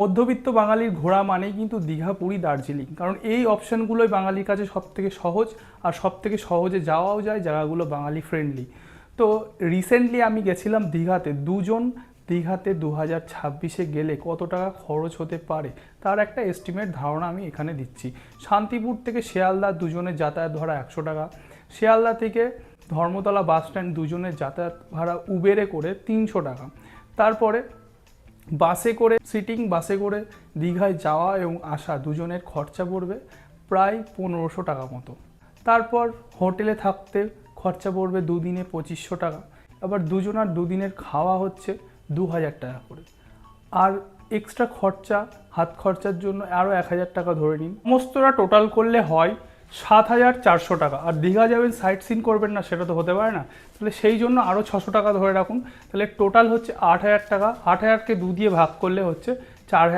মধ্যবিত্ত বাঙালির ঘোরা মানেই কিন্তু দীঘা, পুরী, দার্জিলিং, কারণ এই অপশানগুলোই বাঙালির কাছে সবথেকে সহজ আর সবথেকে সহজে যাওয়াও যায়, জায়গাগুলো বাঙালি ফ্রেন্ডলি। তো রিসেন্টলি আমি গেছিলাম দীঘাতে। দীঘাতে 2026-এ গেলে কত টাকা খরচ হতে পারে তার একটা এস্টিমেট ধারণা আমি এখানে দিচ্ছি। শান্তিপুর থেকে শিয়ালদা দুজনের যাতায়াত ভাড়া 100 টাকা, শিয়ালদা থেকে ধর্মতলা বাস স্ট্যান্ড দুজনের যাতায়াত ভাড়া উবেরে করে 300 টাকা। তারপরে বাসে করে দীঘায় যাওয়া এবং আসা দুজনের খরচা পড়বে প্রায় 1500 টাকা মতো। তারপর হোটেলে থাকতে খরচা পড়বে দুদিনে 2500 টাকা। আবার দুদিনের খাওয়া হচ্ছে 2000 টাকা করে। আর এক্সট্রা খরচা, হাত খরচার জন্য আরও 1000 টাকা ধরে নিন। সমস্তটা টোটাল করলে হয় 7400 টাকা। আর দীঘা যাবেন, সাইট সিন করবেন না, সেটা তো হতে পারে না, তাহলে সেই জন্য আরও 600 টাকা ধরে রাখুন। তাহলে টোটাল হচ্ছে 8000 টাকা। 8000কে 2 দিয়ে ভাগ করলে হচ্ছে 4000।